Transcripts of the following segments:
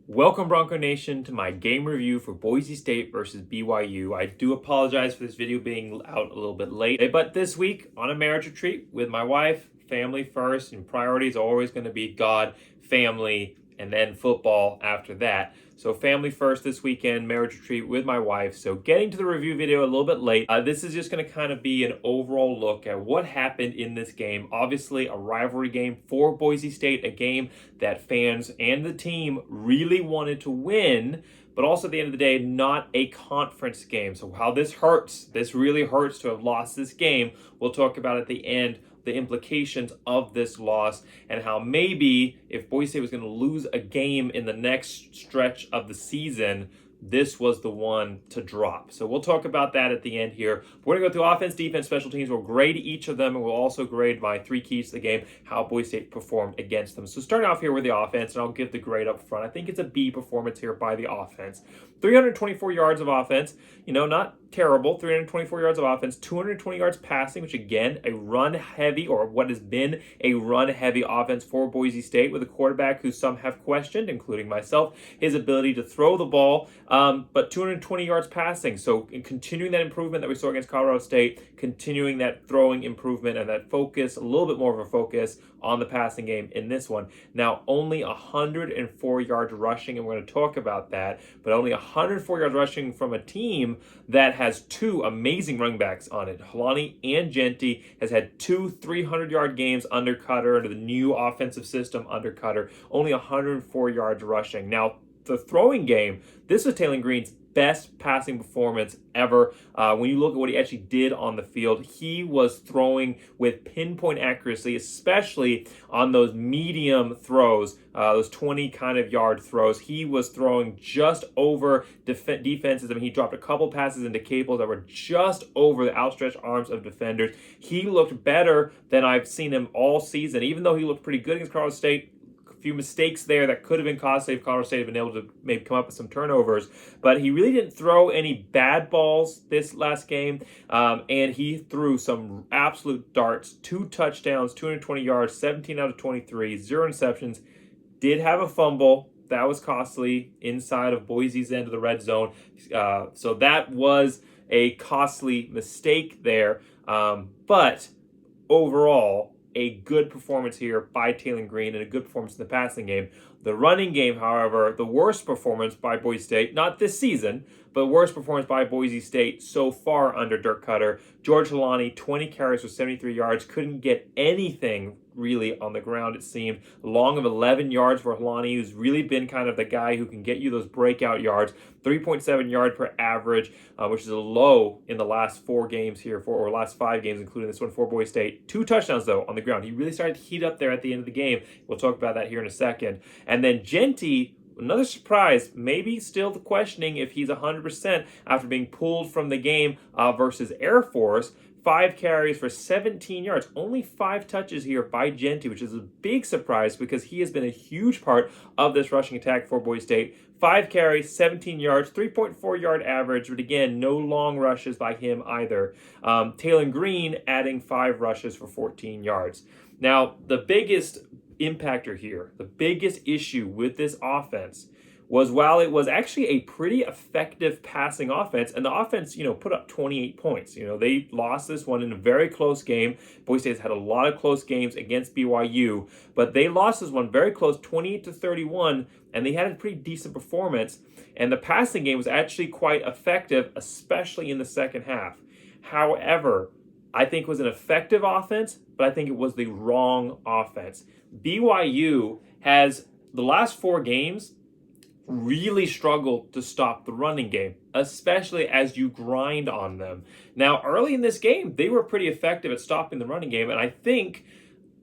Welcome, Bronco Nation, to my game review for Boise State versus BYU. I do apologize for this video being out a little bit late, but this week on a marriage retreat with my wife, family first, and priorities are always going to be God, family, and then football after that. So family first this weekend, marriage retreat with my wife. So getting to the review video a little bit late. This is just going to kind of be an overall look at what happened in this game. Obviously a rivalry game for Boise State, a game that fans and the team really wanted to win, but also at the end of the day, not a conference game. So how this hurts, this really hurts to have lost this game. We'll talk about at the end the implications of this loss and how maybe if Boise State was going to lose a game in the next stretch of the season, this was the one to drop. So we'll talk about that at the end here. We're going to go through offense, defense, special teams. We'll grade each of them, and we'll also grade my three keys to the game, how Boise State performed against them. So starting off here with the offense, and I'll give the grade up front. I think it's a B performance here by the offense. 324 yards of offense, not terrible. 324 yards of offense, 220 yards passing, which again, a run-heavy, or what has been a run-heavy offense for Boise State with a quarterback who some have questioned, including myself, his ability to throw the ball, but 220 yards passing. So continuing that improvement that we saw against Colorado State, continuing that throwing improvement and that focus, a little bit more of a focus on the passing game in this one. Now, only 104 yards rushing, and we're going to talk about that, but only 104 yards rushing from a team that has two amazing running backs on it. Helani and Genty has had two 300-yard games under Cutter, under the new offensive system under Cutter. Only 104 yards rushing. Now, the throwing game, this was Taylen Green's best passing performance ever. When you look at what he actually did on the field, he was throwing with pinpoint accuracy, especially on those medium throws, those 20 kind of yard throws. He was throwing just over defenses. I mean, he dropped a couple passes into cables that were just over the outstretched arms of defenders. He looked better than I've seen him all season, even though he looked pretty good against Colorado State. Few mistakes there that could have been costly if Colorado State had been able to maybe come up with some turnovers, but he really didn't throw any bad balls this last game, and he threw some absolute darts. 2 touchdowns, 220 yards, 17 out of 23, 0 interceptions. Did have a fumble that was costly inside of Boise's end of the red zone, so that was a costly mistake there, but overall a good performance here by Taylen Green and a good performance in the passing game. The running game, however, the worst performance by Boise State, not this season, but worst performance by Boise State so far under Dirk Cutter. George Helani, 20 carries for 73 yards, couldn't get anything really on the ground, it seemed. Long of 11 yards for Helani, who's really been kind of the guy who can get you those breakout yards. 3.7 yard per average, which is a low in the last 4 games here, or last 5 games, including this one for Boise State. 2 touchdowns, though, on the ground. He really started to heat up there at the end of the game. We'll talk about that here in a second. And then Genty, another surprise, maybe still the questioning if he's 100% after being pulled from the game versus Air Force. 5 carries for 17 yards. Only 5 touches here by Genty, which is a big surprise because he has been a huge part of this rushing attack for Boise State. 5 carries, 17 yards, 3.4 yard average, but again, no long rushes by him either. Taylen Green adding 5 rushes for 14 yards. Now, the biggest impactor here, the biggest issue with this offense was while it was actually a pretty effective passing offense, and the offense, put up 28 points. They lost this one in a very close game. Boise State has had a lot of close games against BYU, but they lost this one very close, 28-31, and they had a pretty decent performance. And the passing game was actually quite effective, especially in the second half. However, I think it was an effective offense, but I think it was the wrong offense. BYU has, the last 4 games, really struggled to stop the running game, especially as you grind on them. Now, early in this game, they were pretty effective at stopping the running game, and I think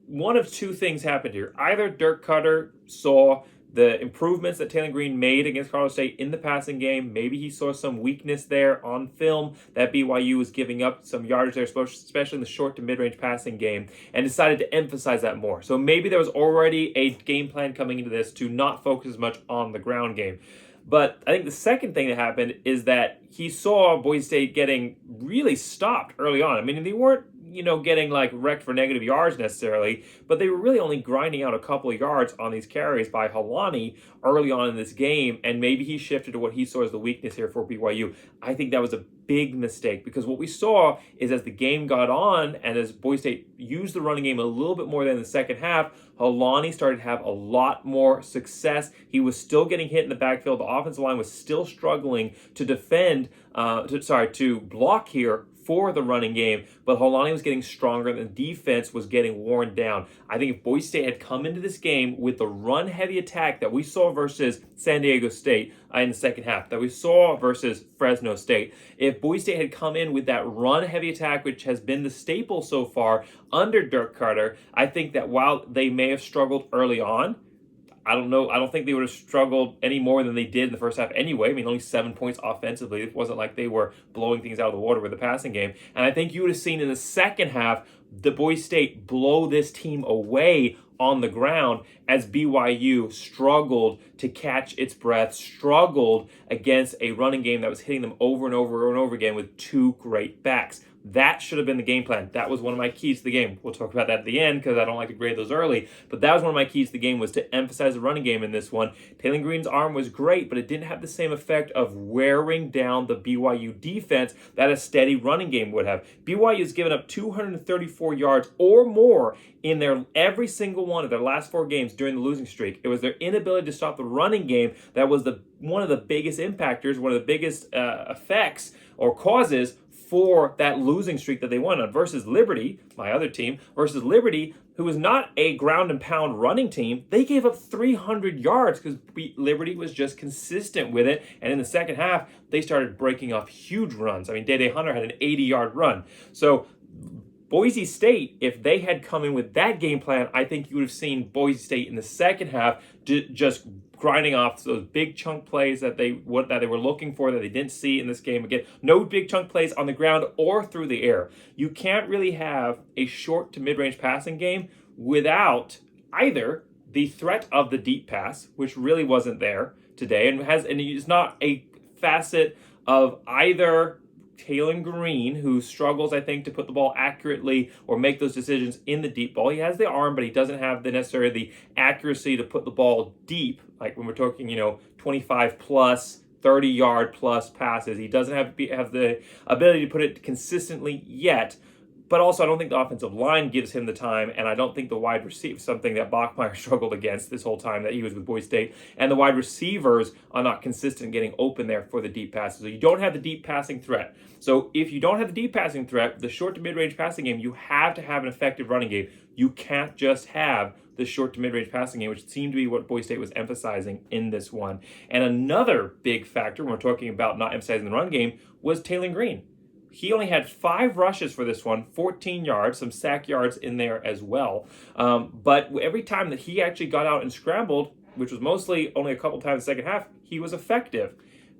one of 2 things happened here. Either Dirk Cutter saw the improvements that Taylen Green made against Colorado State in the passing game. Maybe he saw some weakness there on film that BYU was giving up some yardage there, especially in the short to mid-range passing game, and decided to emphasize that more. So maybe there was already a game plan coming into this to not focus as much on the ground game. But I think the second thing that happened is that he saw Boise State getting really stopped early on. I mean, they weren't getting like wrecked for negative yards necessarily, but they were really only grinding out a couple of yards on these carries by Helani early on in this game, and maybe he shifted to what he saw as the weakness here for BYU. I think that was a big mistake, because what we saw is as the game got on and as Boise State used the running game a little bit more than in the second half, Helani started to have a lot more success. He was still getting hit in the backfield. The offensive line was still struggling to to block here for the running game, but Helani was getting stronger and the defense was getting worn down. I think if Boise State had come into this game with the run-heavy attack that we saw versus San Diego State in the second half, that we saw versus Fresno State, if Boise State had come in with that run-heavy attack, which has been the staple so far under Dirk Carter, I think that while they may have struggled early on, I don't think they would have struggled any more than they did in the first half anyway. I mean, only 7 points offensively. It wasn't like they were blowing things out of the water with the passing game. And I think you would have seen in the second half the Boise State blow this team away on the ground as BYU struggled to catch its breath, struggled against a running game that was hitting them over and over and over again with two great backs. That should have been the game plan. That was one of my keys to the game. We'll talk about that at the end because I don't like to grade those early. But that was one of my keys to the game, was to emphasize the running game in this one. Taylor Green's arm was great, but it didn't have the same effect of wearing down the BYU defense that a steady running game would have. BYU has given up 234 yards or more in every single one of their last 4 games during the losing streak. It was their inability to stop the running game that was one of the biggest impactors, one of the biggest effects or causes for that losing streak that they won on versus Liberty, my other team, versus Liberty, who was not a ground and pound running team. They gave up 300 yards because Liberty was just consistent with it. And in the second half, they started breaking off huge runs. I mean, Day Hunter had an 80-yard run. So Boise State, if they had come in with that game plan, I think you would have seen Boise State in the second half just grinding off those big chunk plays that they were looking for that they didn't see in this game. Again, no big chunk plays on the ground or through the air. You can't really have a short to mid-range passing game without either the threat of the deep pass, which really wasn't there today, and is not a facet of either Taylor Green, who struggles, I think, to put the ball accurately or make those decisions in the deep ball. He has the arm, but he doesn't have necessarily the accuracy to put the ball deep, like when we're talking, 25 plus, 30-yard plus passes. He doesn't have the ability to put it consistently yet. But also, I don't think the offensive line gives him the time, and I don't think the wide receiver, something that Bachmeier struggled against this whole time that he was with Boise State, and the wide receivers are not consistent getting open there for the deep passes. So you don't have the deep passing threat. So if you don't have the deep passing threat, the short to mid-range passing game, you have to have an effective running game. You can't just have the short to mid-range passing game, which seemed to be what Boise State was emphasizing in this one. And another big factor when we're talking about not emphasizing the run game was Taylor Green. He only had 5 rushes for this one, 14 yards, some sack yards in there as well. But every time that he actually got out and scrambled, which was mostly only a couple times in the second half, he was effective.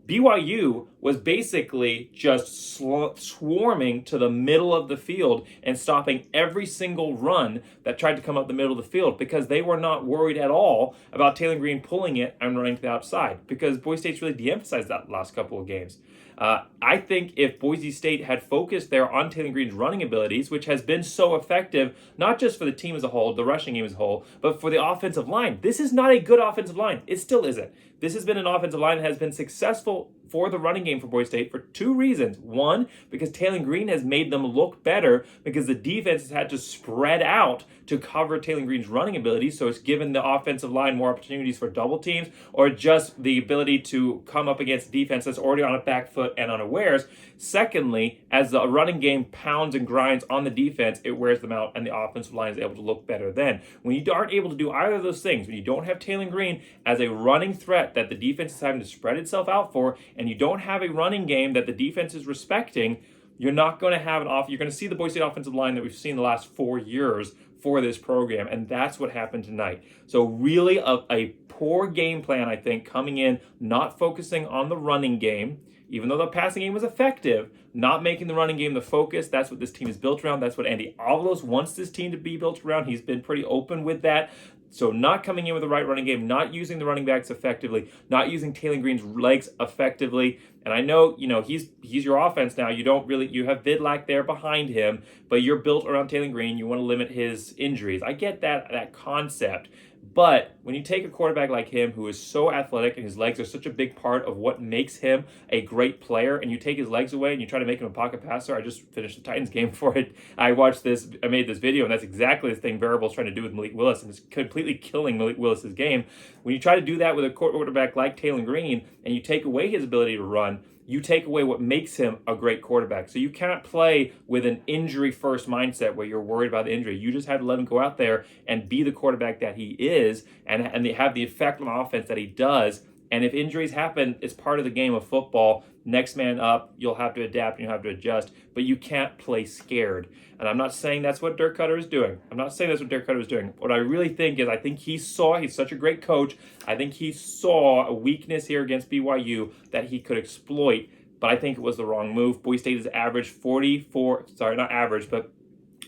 BYU was basically just swarming to the middle of the field and stopping every single run that tried to come up the middle of the field because they were not worried at all about Taylor Green pulling it and running to the outside, because Boise State's really de-emphasized that last couple of games. I think if Boise State had focused there on Taylor Green's running abilities, which has been so effective, not just for the team as a whole, the rushing game as a whole, but for the offensive line. This is not a good offensive line. It still isn't. This has been an offensive line that has been successful for the running game for Boise State for 2 reasons. One, because Taylor Green has made them look better because the defense has had to spread out to cover Taylor Green's running abilities, so it's given the offensive line more opportunities for double teams or just the ability to come up against defense that's already on a back foot and unawares. Secondly, as the running game pounds and grinds on the defense, it wears them out and the offensive line is able to look better then. When you aren't able to do either of those things, when you don't have Taylor Green as a running threat that the defense is having to spread itself out for, and you don't have a running game that the defense is respecting, you're not going to have you're going to see the Boise State offensive line that we've seen the last 4 years for this program, and that's what happened tonight. So really a poor game plan, I think, coming in, not focusing on the running game, even though the passing game was effective, not making the running game the focus. That's what this team is built around. That's what Andy Avalos wants this team to be built around. He's been pretty open with that. So not coming in with the right running game, not using the running backs effectively, not using Taylor Green's legs effectively. And I know, he's your offense now. You have Vidlac there behind him, but you're built around Taylor Green. You want to limit his injuries. I get that concept. But when you take a quarterback like him who is so athletic and his legs are such a big part of what makes him a great player, and you take his legs away and you try to make him a pocket passer, I just finished the Titans game before it. I made this video, and that's exactly the thing Variable's trying to do with Malik Willis, and it's completely killing Malik Willis's game. When you try to do that with a quarterback like Taylor Green and you take away his ability to run, you take away what makes him a great quarterback. So you cannot play with an injury-first mindset where you're worried about the injury. You just have to let him go out there and be the quarterback that he is and have the effect on offense that he does. And if injuries happen, it's part of the game of football. Next man up, you'll have to adapt and you'll have to adjust. But you can't play scared. And I'm not saying that's what Dirk Cutter is doing. What I really think is, he's such a great coach. I think he saw a weakness here against BYU that he could exploit. But I think it was the wrong move. Boise State has averaged 44, sorry, not average, but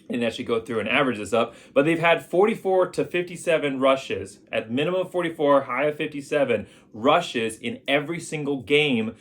I didn't actually go through and average this up, but they've had 44 to 57 rushes, at minimum of 44, high of 57 rushes in every single game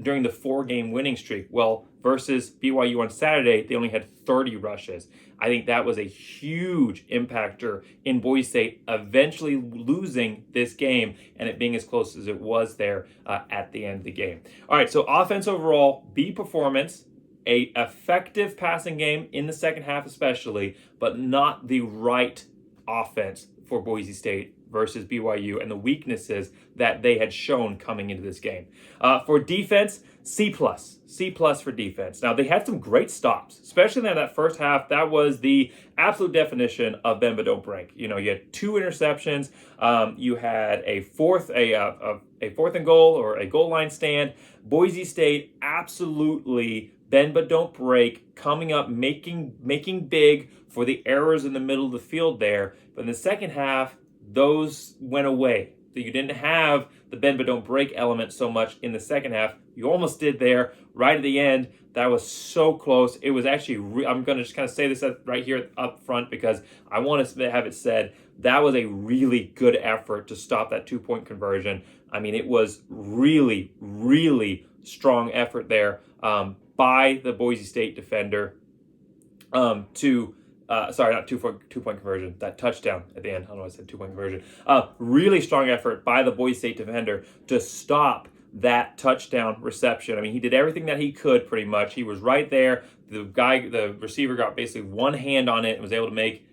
during the 4-game winning streak. Well, versus BYU on Saturday, they only had 30 rushes. I think that was a huge impactor in Boise State eventually losing this game and it being as close as it was there at the end of the game. All right, so offense overall, B performance, a effective passing game in the second half especially, but not the right offense for Boise State versus BYU and the weaknesses that they had shown coming into this game. For defense, C+. C+ for defense. Now, they had some great stops, especially in that first half. That was the absolute definition of bend but don't break. You had 2 interceptions. You had a fourth and goal or a goal line stand. Boise State absolutely bend but don't break, coming up, making big for the errors in the middle of the field there. But in the second half, those went away. So you didn't have the bend but don't break element so much in the second half. You almost did there right at the end. That was so close. It was actually, I'm going to just kind of say this right here up front because I want to have it said, that was a really good effort to stop that 2-point conversion. I mean, it was really, really strong effort there by the Boise State defender not 2-point conversion, that touchdown at the end. I don't know why I said 2-point conversion. Really strong effort by the Boise State defender to stop that touchdown reception. I mean, he did everything that he could pretty much. He was right there. The receiver got basically one hand on it and was able to make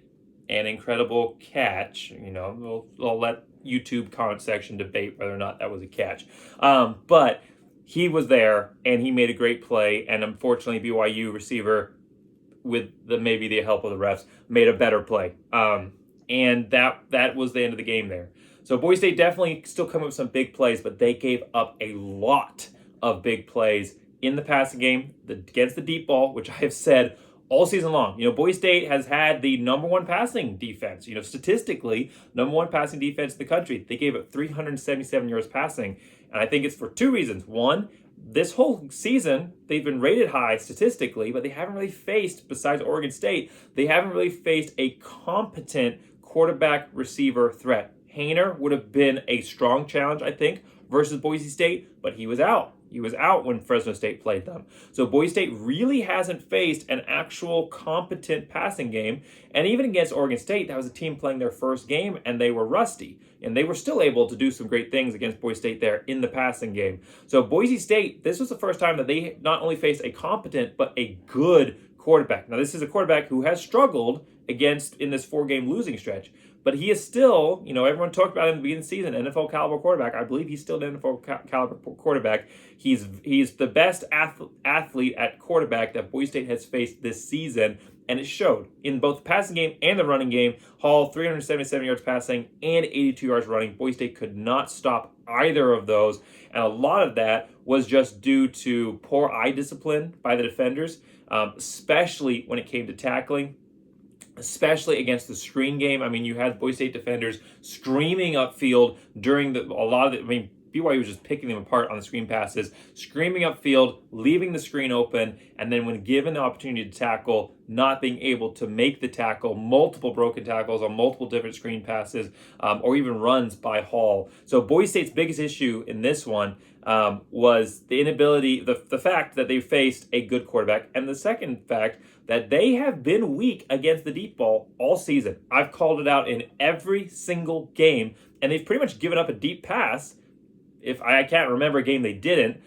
an incredible catch. We'll let YouTube comment section debate whether or not that was a catch. But he was there and he made a great play. And unfortunately, BYU receiver, with maybe the help of the refs, made a better play. And that was the end of the game there. So Boise State definitely still come up with some big plays, but they gave up a lot of big plays in the passing game against the deep ball, which I have said all season long. Boise State has had the number 1 passing defense, statistically, number 1 passing defense in the country. They gave up 377 yards passing. And I think it's for 2 reasons. One, this whole season, they've been rated high statistically, but they haven't really faced, besides Oregon State, they haven't really faced a competent quarterback receiver threat. Haener would have been a strong challenge, I think, versus Boise State, but he was out. He was out when Fresno State played them. So Boise State really hasn't faced an actual competent passing game. And even against Oregon State, that was a team playing their first game, and they were rusty. And they were still able to do some great things against Boise State there in the passing game. So Boise State, this was the first time that they not only faced a competent, but a good quarterback. Now, this is a quarterback who has struggled in this 4-game losing stretch. But he is still, everyone talked about him at the beginning of the season, NFL caliber quarterback. I believe he's still an NFL caliber quarterback. He's the best athlete at quarterback that Boise State has faced this season, and it showed in both the passing game and the running game. Hall, 377 yards passing and 82 yards running. Boise State could not stop either of those, and a lot of that was just due to poor eye discipline by the defenders, especially when it came to tackling. Especially against the screen game. I mean, you had Boise State defenders screaming upfield during BYU was just picking them apart on the screen passes, screaming upfield, leaving the screen open, and then when given the opportunity to tackle, not being able to make the tackle, multiple broken tackles on multiple different screen passes, or even runs by Hall. So Boise State's biggest issue in this one was the inability, the fact that they faced a good quarterback, and the second fact that they have been weak against the deep ball all season. I've called it out in every single game, and they've pretty much given up a deep pass. If I can't remember a game they didn't,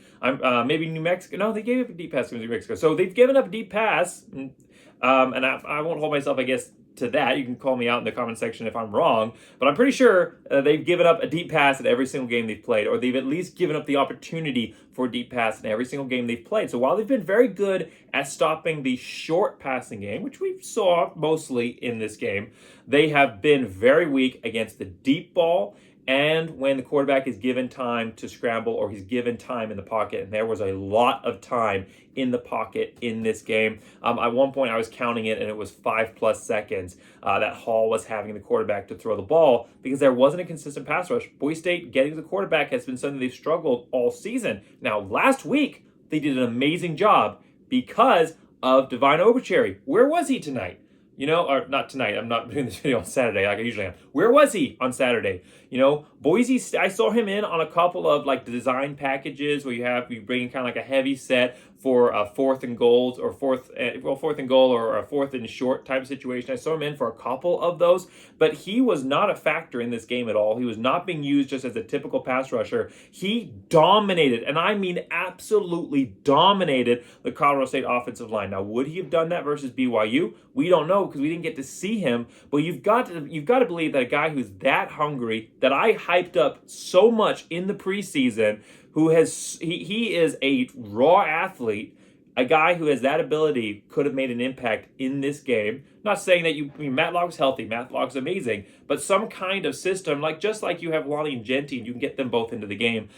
maybe New Mexico. No, they gave up a deep pass to New Mexico. So they've given up a deep pass, and I won't hold myself, I guess, to that. You can call me out in the comment section if I'm wrong, but I'm pretty sure they've given up a deep pass in every single game they've played, or they've at least given up the opportunity for a deep pass in every single game they've played. So while they've been very good at stopping the short passing game, which we saw mostly in this game, they have been very weak against the deep ball and when the quarterback is given time to scramble or he's given time in the pocket. And there was a lot of time in the pocket in this game. At one point I was counting it and it was 5+ seconds that Hall was having the quarterback to throw the ball because there wasn't a consistent pass rush. Boise State getting to the quarterback has been something they've struggled all season. Now last week they did an amazing job because of Divine Obucherry. Where was he tonight? You know, or not tonight. I'm not doing this video on Saturday like I usually am. Where was he on Saturday? You know, Boise, I saw him in on a couple of like design packages where you bring in kind of like a heavy set for fourth and goal or fourth and goal or a fourth and short type of situation. I saw him in for a couple of those, but he was not a factor in this game at all. He was not being used just as a typical pass rusher. He dominated, and I mean absolutely dominated the Colorado State offensive line. Now, would he have done that versus BYU? We don't know because we didn't get to see him, but you've got to believe that a guy who's that hungry, that I hyped up so much in the preseason, he is a raw athlete, a guy who has that ability could have made an impact in this game. Not saying that Matlock's healthy, Matlock's amazing, but some kind of system, just like you have Lonnie and Genty, and you can get them both into the game.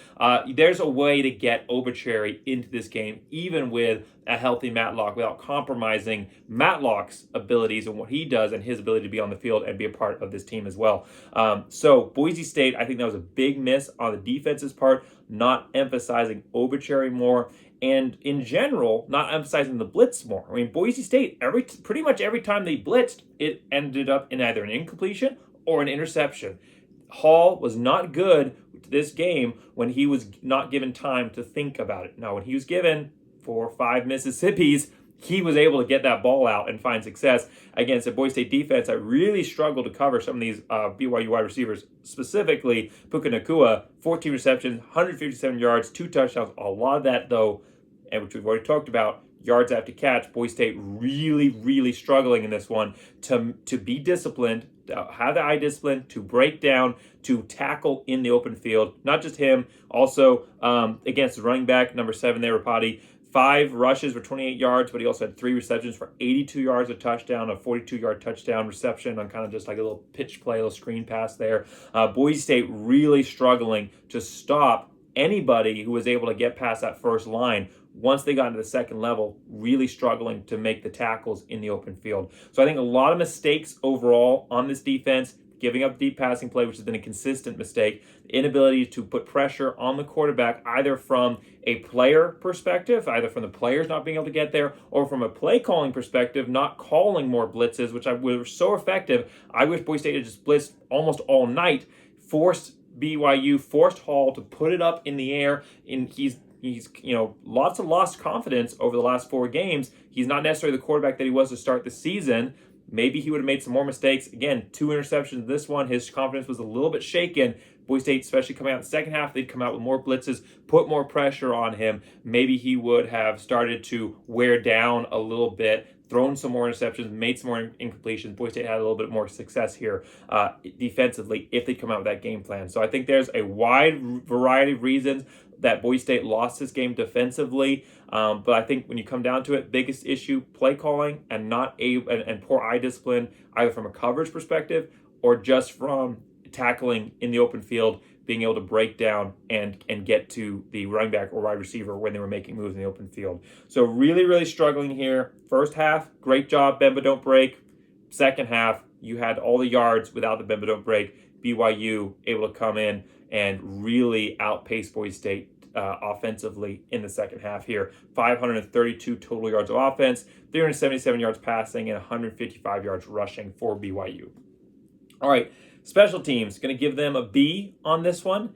There's a way to get Obucherry into this game, even with a healthy Matlock, without compromising Matlock's abilities and what he does and his ability to be on the field and be a part of this team as well. So Boise State, I think that was a big miss on the defense's part, not emphasizing Obucherry more. And in general, not emphasizing the blitz more. I mean, Boise State, pretty much every time they blitzed, it ended up in either an incompletion or an interception. Hall was not good to this game when he was not given time to think about it. Now, when he was given 4 or 5 Mississippis, he was able to get that ball out and find success against a Boise State defense that really struggled to cover some of these BYU wide receivers, specifically Puka Nacua, 14 receptions, 157 yards, 2 touchdowns. A lot of that, though, and which we've already talked about, yards after catch. Boise State really, really struggling in this one to be disciplined, to have the eye discipline, to break down, to tackle in the open field. Not just him, also against the running back, number 7 there, Rapati. 5 rushes for 28 yards, but he also had 3 receptions for 82 yards, a touchdown, a 42-yard touchdown reception on kind of just like a little pitch play, a little screen pass there. Boise State really struggling to stop anybody who was able to get past that first line. Once they got into the second level, really struggling to make the tackles in the open field. So I think a lot of mistakes overall on this defense, giving up deep passing play, which has been a consistent mistake, the inability to put pressure on the quarterback, either from a player perspective, either from the players not being able to get there, or from a play calling perspective, not calling more blitzes, which were so effective. I wish Boise State had just blitzed almost all night, forced Hall to put it up in the air, and he's lots of lost confidence over the last 4 games. He's not necessarily the quarterback that he was to start the season. Maybe he would have made some more mistakes. Again, 2 interceptions this one. His confidence was a little bit shaken. Boise State, especially coming out in the second half, they'd come out with more blitzes, put more pressure on him. Maybe he would have started to wear down a little bit, thrown some more interceptions, made some more incompletions. Boise State had a little bit more success here defensively if they come out with that game plan. So I think there's a wide variety of reasons that Boise State lost this game defensively. But I think when you come down to it, biggest issue, play calling and and poor eye discipline, either from a coverage perspective or just from tackling in the open field, being able to break down and get to the running back or wide receiver when they were making moves in the open field. So really, really struggling here. First half, great job, bend but don't break. Second half, you had all the yards without the bend but don't break. BYU able to come in and really outpace Boise State offensively in the second half here. 532 total yards of offense, 377 yards passing, and 155 yards rushing for BYU. All right, special teams, going to give them a B on this one.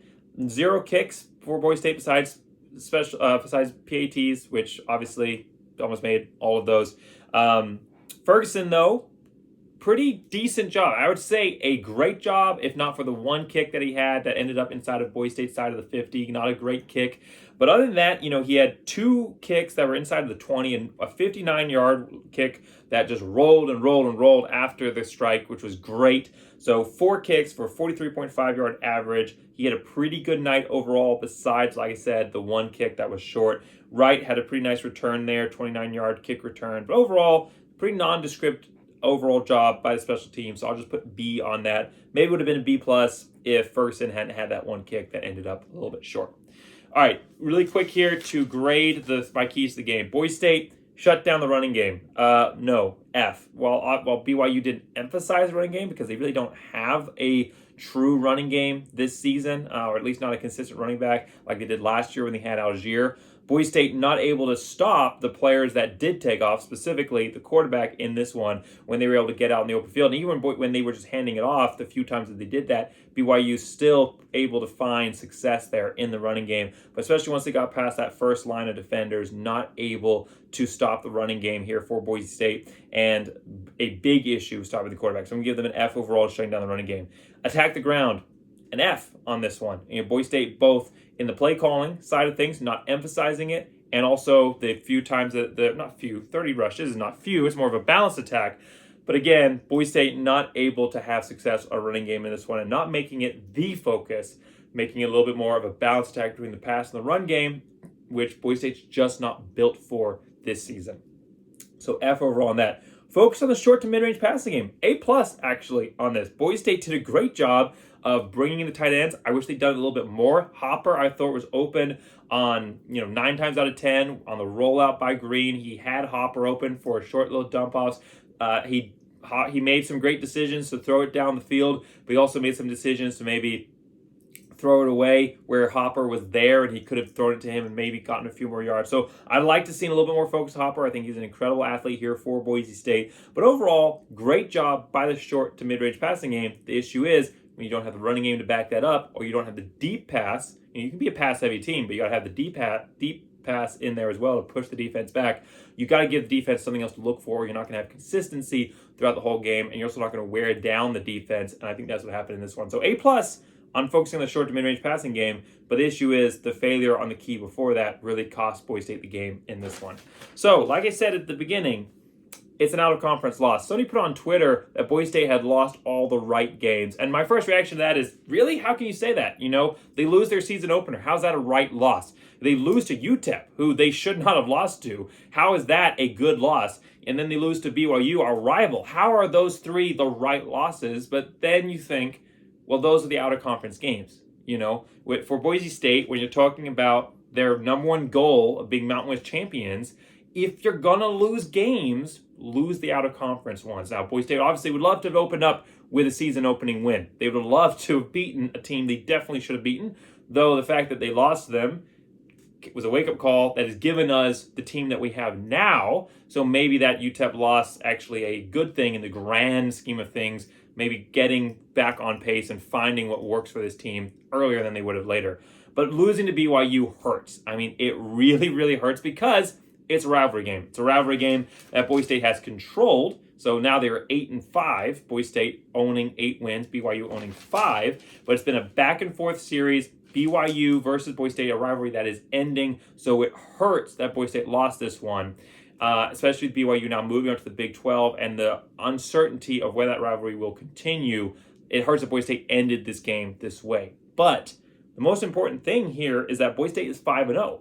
0 kicks for Boise State besides PATs, which obviously almost made all of those. Ferguson, though, pretty decent job. I would say a great job, if not for the one kick that he had that ended up inside of Boise State's side of the 50. Not a great kick. But other than that, he had 2 kicks that were inside of the 20 and a 59-yard kick that just rolled and rolled and rolled after the strike, which was great. So 4 kicks for 43.5-yard average. He had a pretty good night overall besides, like I said, the one kick that was short. Wright had a pretty nice return there, 29-yard kick return. But overall, pretty nondescript overall job by the special team, so I'll just put B on that. Maybe it would have been a B+ if Ferguson hadn't had that one kick that ended up a little bit short. All right, really quick here to grade my keys to the game. Boise State shut down the running game. No, F. While BYU didn't emphasize the running game because they really don't have a true running game this season, or at least not a consistent running back like they did last year when they had Algier. Boise State not able to stop the players that did take off, specifically the quarterback in this one, when they were able to get out in the open field. And even when they were just handing it off, the few times that they did that, BYU still able to find success there in the running game. But especially once they got past that first line of defenders, not able to stop the running game here for Boise State. And a big issue stopping the quarterback. So I'm going to give them an F overall, shutting down the running game. Attack the ground, an F on this one. Boise State both in the play calling side of things, not emphasizing it, and also the few times that 30 rushes is not few, it's more of a balanced attack. But again, Boise State not able to have success on a running game in this one and not making it the focus, making it a little bit more of a balanced attack between the pass and the run game, which Boise State's just not built for this season. So F overall on that. Focus on the short to mid-range passing game. A+ actually on this. Boise State did a great job of bringing in the tight ends. I wish they'd done it a little bit more. Hopper, I thought, was open on 9 times out of 10 on the rollout by Green. He had Hopper open for a short little dump offs. He made some great decisions to throw it down the field, but he also made some decisions to maybe throw it away where Hopper was there and he could have thrown it to him and maybe gotten a few more yards. So I'd like to see a little bit more focused Hopper. I think he's an incredible athlete here for Boise State. But overall, great job by the short to mid-range passing game. The issue is when you don't have the running game to back that up, or you don't have the deep pass. You can be a pass-heavy team, but you got to have the deep pass in there as well to push the defense back. You got to give the defense something else to look for. You're not going to have consistency throughout the whole game, and you're also not going to wear down the defense. And I think that's what happened in this one. So A+ on focusing on the short to mid-range passing game, but the issue is the failure on the key before that really cost Boise State the game in this one. So, like I said at the beginning, it's an out-of-conference loss. Somebody put on Twitter that Boise State had lost all the right games, and my first reaction to that is, really? How can you say that? They lose their season opener. How's that a right loss? They lose to UTEP, who they should not have lost to. How is that a good loss? And then they lose to BYU, our rival. How are those 3 the right losses? But then you think, well, those are the out-of-conference games. For Boise State, when you're talking about their number one goal of being Mountain West champions, if you're going to lose games, lose the out-of-conference ones. Now, Boise State obviously would love to have opened up with a season-opening win. They would have loved to have beaten a team they definitely should have beaten, though the fact that they lost to them was a wake-up call that has given us the team that we have now. So maybe that UTEP loss actually a good thing in the grand scheme of things, maybe getting back on pace and finding what works for this team earlier than they would have later. But losing to BYU hurts. I mean, it really, really hurts because it's a rivalry game. It's a rivalry game that Boise State has controlled. So now they're 8-5. Boise State owning 8 wins, BYU owning 5. But it's been a back-and-forth series. BYU versus Boise State, a rivalry that is ending. So it hurts that Boise State lost this one. Especially with BYU now moving on to the Big 12 and the uncertainty of where that rivalry will continue. It hurts that Boise State ended this game this way. But the most important thing here is that Boise State is 5-0.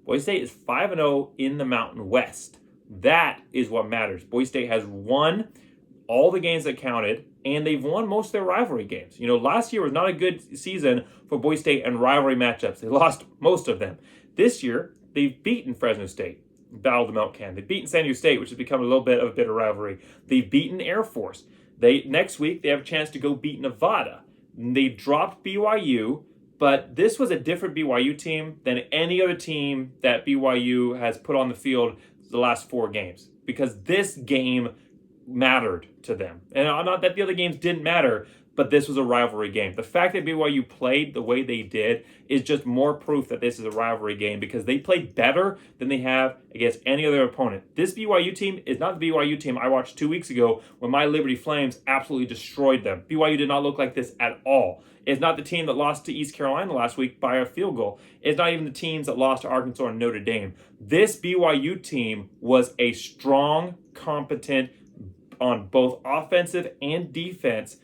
Boise State is 5-0 in the Mountain West. That is what matters. Boise State has won all the games that counted, and they've won most of their rivalry games. Last year was not a good season for Boise State and rivalry matchups. They lost most of them. This year, they've beaten Fresno State, battled the milk can. They've beaten San Diego State, which has become a little bit of a bitter rivalry. They've beaten Air Force. Next week, they have a chance to go beat Nevada. They dropped BYU, but this was a different BYU team than any other team that BYU has put on the field the last 4 games, because this game mattered to them. And not that the other games didn't matter, but this was a rivalry game. The fact that BYU played the way they did is just more proof that this is a rivalry game, because they played better than they have against any other opponent. This BYU team is not the BYU team I watched 2 weeks ago when my Liberty Flames absolutely destroyed them. BYU did not look like this at all. It's not the team that lost to East Carolina last week by a field goal. It's not even the teams that lost to Arkansas and Notre Dame. This BYU team was a strong, competent, on both offensive and defense,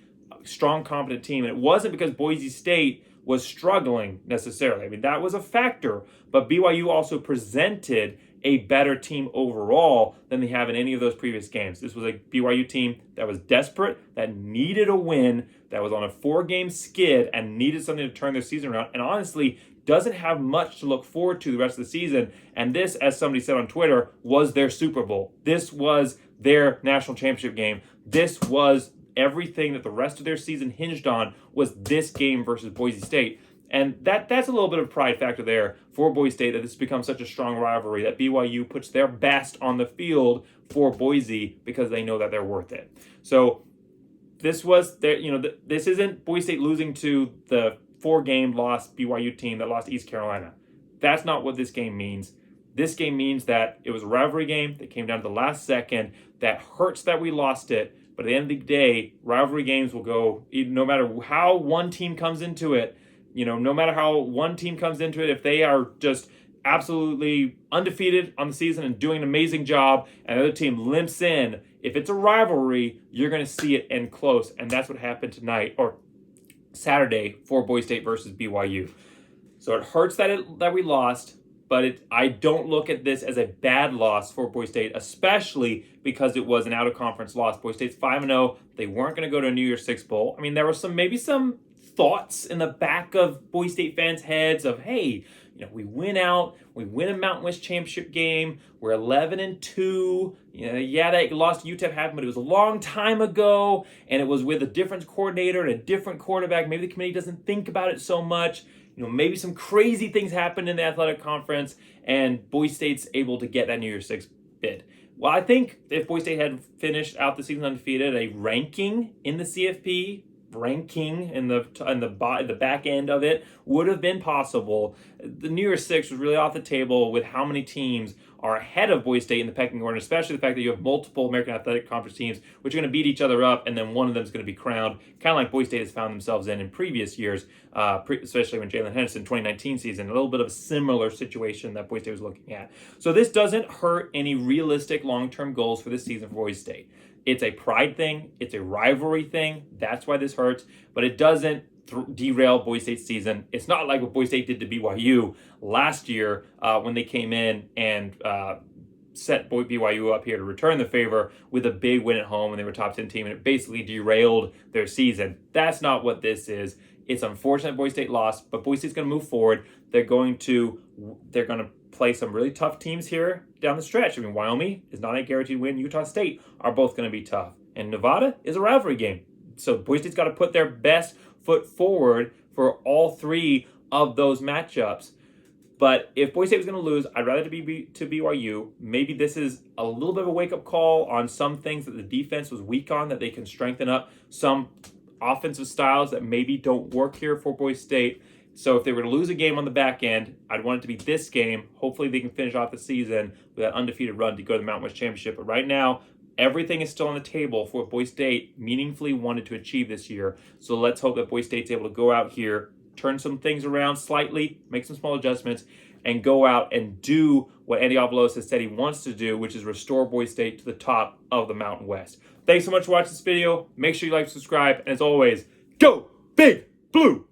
strong, competent team. And it wasn't because Boise State was struggling necessarily. I mean, that was a factor, but BYU also presented a better team overall than they have in any of those previous games. This was a BYU team that was desperate, that needed a win, that was on a 4-game skid and needed something to turn their season around, and honestly doesn't have much to look forward to the rest of the season. And this, as somebody said on Twitter, was their Super Bowl. This was their national championship game. This was everything that the rest of their season hinged on, was this game versus Boise State. And that's a little bit of pride factor there for Boise State, that this has become such a strong rivalry, that BYU puts their best on the field for Boise because they know that they're worth it. So this was their, this isn't Boise State losing to the 4-game lost BYU team that lost East Carolina. That's not what this game means. This game means that it was a rivalry game that came down to the last second. That hurts that we lost it, but at the end of the day, rivalry games will go, no matter how one team comes into it, no matter how one team comes into it, if they are just absolutely undefeated on the season and doing an amazing job, and the other team limps in, if it's a rivalry, you're going to see it end close. And that's what happened tonight, or Saturday, for Boise State versus BYU. So it hurts that we lost, but I don't look at this as a bad loss for Boise State, especially because it was an out-of-conference loss. Boise State's 5-0. They weren't going to go to a New Year's Six Bowl. I mean, there were maybe some thoughts in the back of Boise State fans' heads of, hey, we win out, we win a Mountain West championship game, we're 11-2. That lost to UTEP happened, but it was a long time ago, and it was with a different coordinator and a different quarterback. Maybe the committee doesn't think about it so much. Maybe some crazy things happened in the athletic conference, and Boise State's able to get that New Year's Six bid. Well, I think if Boise State had finished out the season undefeated, a ranking in the CFP, ranking in the back end of it would have been possible. The New Year's Six was really off the table with how many teams are ahead of Boise State in the pecking order, especially the fact that you have multiple American Athletic Conference teams which are going to beat each other up, and then one of them is going to be crowned, kind of like Boise State has found themselves in previous years, especially when Jalen Henderson 2019 season, a little bit of a similar situation that Boise State was looking at. So this doesn't hurt any realistic long-term goals for this season for Boise State. It's a pride thing. It's a rivalry thing. That's why this hurts. But it doesn't derail Boise State's season. It's not like what Boise State did to BYU last year when they came in and set BYU up here to return the favor with a big win at home when they were a top 10 team, and it basically derailed their season. That's not what this is. It's unfortunate Boise State lost, but Boise State's going to move forward. They're going to play some really tough teams here down the stretch. I mean, Wyoming is not a guaranteed win. Utah State are both going to be tough. And Nevada is a rivalry game. So Boise State's got to put their best foot forward for all 3 of those matchups. But if Boise State was going to lose, I'd rather to BYU. Maybe this is a little bit of a wake-up call on some things that the defense was weak on, that they can strengthen up, some offensive styles that maybe don't work here for Boise State. So if they were to lose a game on the back end, I'd want it to be this game. Hopefully they can finish off the season with that undefeated run to go to the Mountain West Championship. But right now, everything is still on the table for what Boise State meaningfully wanted to achieve this year. So let's hope that Boise State's able to go out here, turn some things around slightly, make some small adjustments, and go out and do what Andy Avalos has said he wants to do, which is restore Boise State to the top of the Mountain West. Thanks so much for watching this video. Make sure you like and subscribe. And as always, go Big Blue!